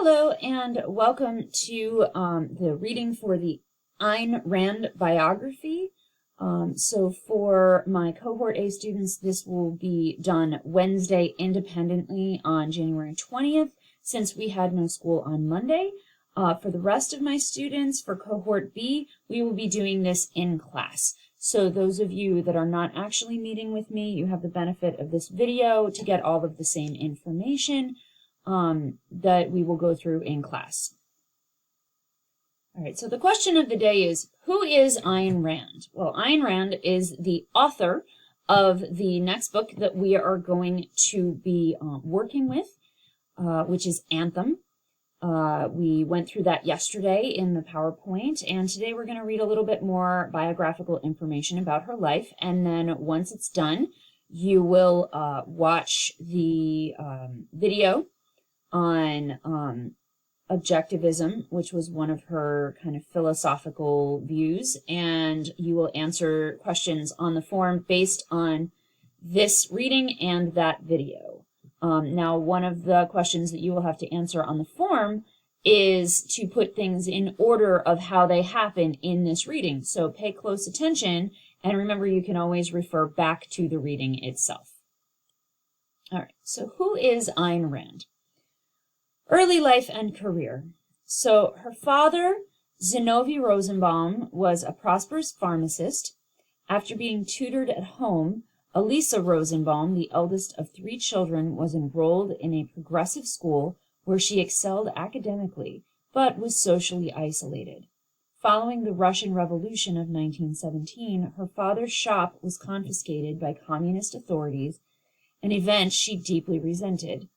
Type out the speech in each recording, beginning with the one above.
Hello and welcome to the reading for the Ayn Rand Biography. So for my Cohort A students, this will be done Wednesday independently on January 20th, since we had no school on Monday. For the rest of my students, for Cohort B, we will be doing this in class. So those of you that are not actually meeting with me, you have the benefit of this video to get all of the same information that we will go through in class. All right, so the question of the day is, who is Ayn Rand? Well, Ayn Rand is the author of the next book that we are going to be working with, which is Anthem. We went through that yesterday in the PowerPoint, and today we're going to read a little bit more biographical information about her life, and then once it's done, you will watch the video on objectivism, which was one of her kind of philosophical views, and you will answer questions on the form based on this reading and that video. Now, one of the questions that you will have to answer on the form is to put things in order of how they happen in this reading. So pay close attention, and remember you can always refer back to the reading itself. All right, so who is Ayn Rand? Early life and career. So her father, Zinovy Rosenbaum, was a prosperous pharmacist. After being tutored at home, Elisa Rosenbaum, the eldest of 3 children, was enrolled in a progressive school where she excelled academically, but was socially isolated. Following the Russian Revolution of 1917, her father's shop was confiscated by communist authorities, an event she deeply resented.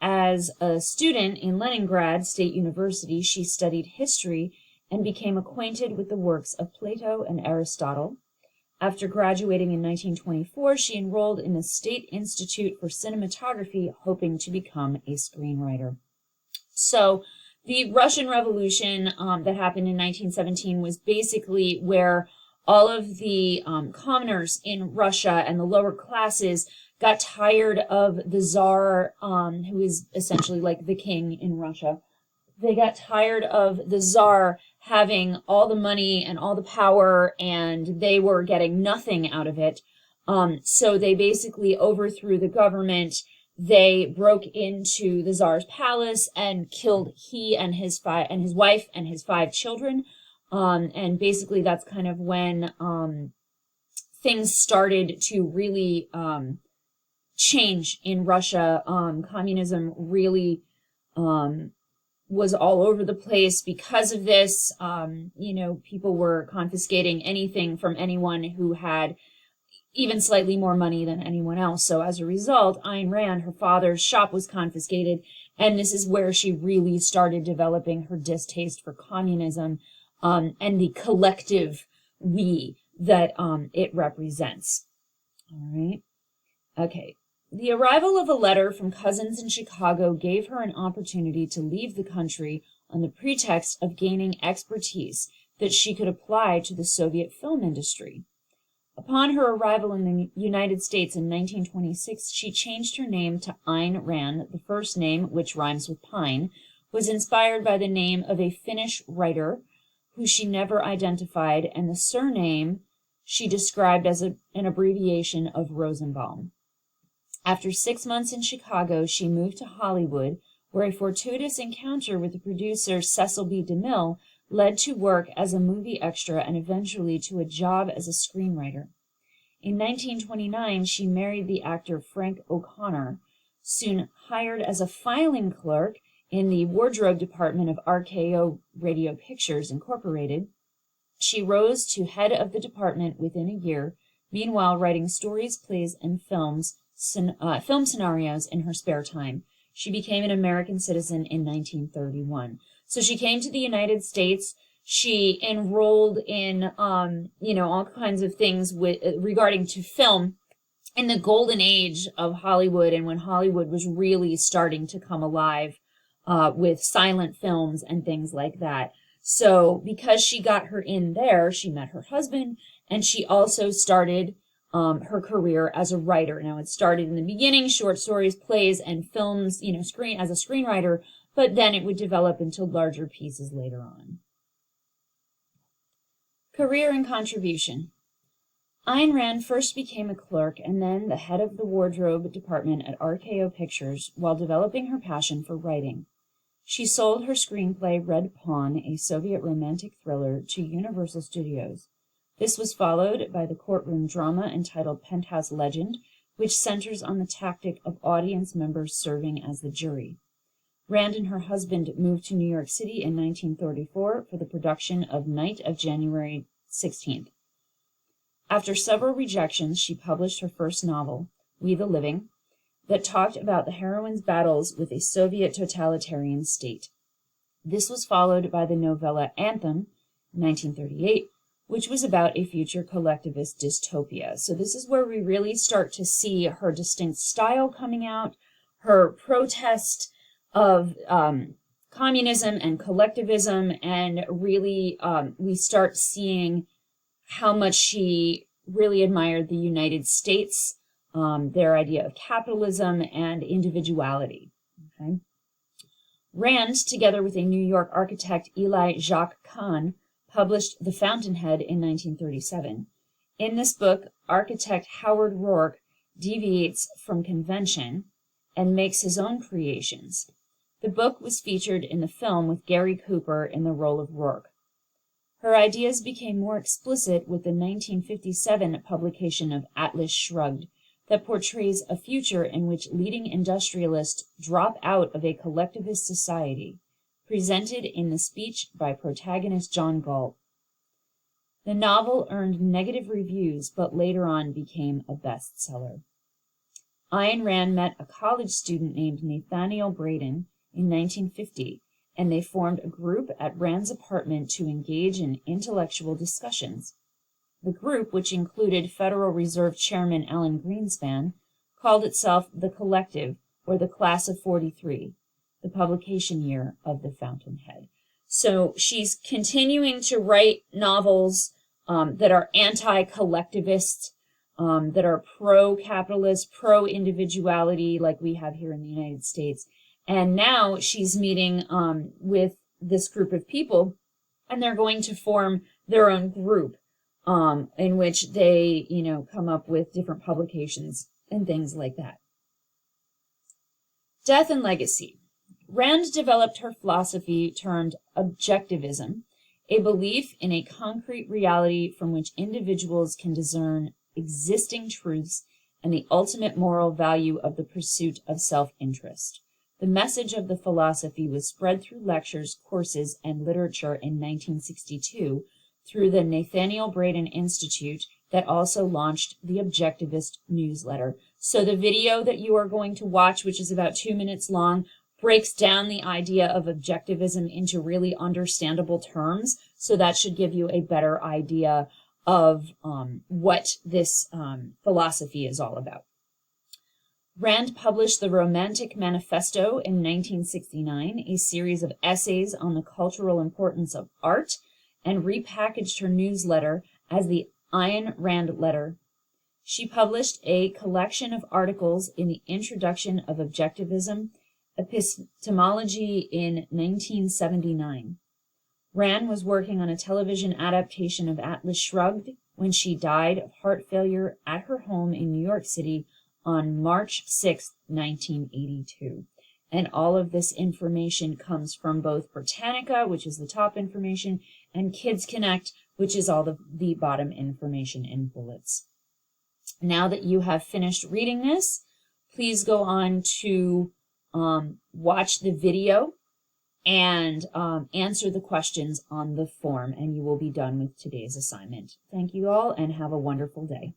As a student in Leningrad State University, she studied history and became acquainted with the works of Plato and Aristotle. After graduating in 1924, she enrolled in the State Institute for Cinematography, hoping to become a screenwriter. So the Russian Revolution that happened in 1917 was basically where all of the commoners in Russia and the lower classes got tired of the Tsar, who is essentially like the king in Russia. They got tired of the Tsar having all the money and all the power, and they were getting nothing out of it. So they basically overthrew the government. They broke into the Tsar's palace and killed he and his wife and his 5 children. And basically that's kind of when things started to really change in Russia. Communism really was all over the place because of this. People were confiscating anything from anyone who had even slightly more money than anyone else. So as a result, Ayn Rand, her father's shop was confiscated, and this is where she really started developing her distaste for communism and the collective we that it represents. All right. Okay. The arrival of a letter from cousins in Chicago gave her an opportunity to leave the country on the pretext of gaining expertise that she could apply to the Soviet film industry. Upon her arrival in the United States in 1926, she changed her name to Ayn Rand. The first name, which rhymes with pine, was inspired by the name of a Finnish writer who she never identified, and the surname she described as an abbreviation of Rosenbaum. After 6 months in Chicago, she moved to Hollywood, where a fortuitous encounter with the producer Cecil B. DeMille led to work as a movie extra and eventually to a job as a screenwriter. In 1929, she married the actor Frank O'Connor, soon hired as a filing clerk in the wardrobe department of RKO Radio Pictures Incorporated. She rose to head of the department within a year, meanwhile writing stories, plays, and film scenarios in her spare time. She became an American citizen in 1931. So she came to the United States. She enrolled in, all kinds of things regarding to film in the golden age of Hollywood, and when Hollywood was really starting to come alive with silent films and things like that. So because she got her in there, she met her husband, and she also started her career as a writer. Now, it started in the beginning, short stories, plays, and films, screen as a screenwriter, but then it would develop into larger pieces later on. Career and contribution. Ayn Rand first became a clerk and then the head of the wardrobe department at RKO Pictures while developing her passion for writing. She sold her screenplay Red Pawn, a Soviet romantic thriller, to Universal Studios. This was followed by the courtroom drama entitled Penthouse Legend, which centers on the tactic of audience members serving as the jury. Rand and her husband moved to New York City in 1934 for the production of Night of January 16th. After several rejections, she published her first novel, We the Living, that talked about the heroine's battles with a Soviet totalitarian state. This was followed by the novella Anthem, 1938, which was about a future collectivist dystopia. So this is where we really start to see her distinct style coming out, her protest of communism and collectivism, and really we start seeing how much she really admired the United States, their idea of capitalism and individuality. Okay? Rand, together with a New York architect, Eli Jacques Kahn, published The Fountainhead in 1937. In this book, architect Howard Rourke deviates from convention and makes his own creations. The book was featured in the film with Gary Cooper in the role of Rourke. Her ideas became more explicit with the 1957 publication of Atlas Shrugged, that portrays a future in which leading industrialists drop out of a collectivist society, presented in the speech by protagonist John Galt. The novel earned negative reviews, but later on became a bestseller. Ayn Rand met a college student named Nathaniel Braden in 1950, and they formed a group at Rand's apartment to engage in intellectual discussions. The group, which included Federal Reserve Chairman Alan Greenspan, called itself The Collective, or the Class of 43, the publication year of The Fountainhead. So she's continuing to write novels that are anti-collectivist, that are pro-capitalist, pro-individuality, like we have here in the United States. And now she's meeting with this group of people, and they're going to form their own group in which they, come up with different publications and things like that. Death and legacy. Rand developed her philosophy termed objectivism, a belief in a concrete reality from which individuals can discern existing truths and the ultimate moral value of the pursuit of self-interest. The message of the philosophy was spread through lectures, courses, and literature in 1962 through the Nathaniel Braden Institute that also launched the Objectivist newsletter. So the video that you are going to watch, which is about 2 minutes long, breaks down the idea of objectivism into really understandable terms. So that should give you a better idea of what this philosophy is all about. Rand published the Romantic Manifesto in 1969, a series of essays on the cultural importance of art, and repackaged her newsletter as the Ayn Rand Letter. She published a collection of articles in the Introduction of Objectivism, Epistemology in 1979. Rand was working on a television adaptation of Atlas Shrugged when she died of heart failure at her home in New York City on March 6, 1982. And all of this information comes from both Britannica, which is the top information, and Kids Connect, which is all the bottom information in bullets. Now that you have finished reading this, please go on to watch the video and answer the questions on the form, and you will be done with today's assignment. Thank you all, and have a wonderful day.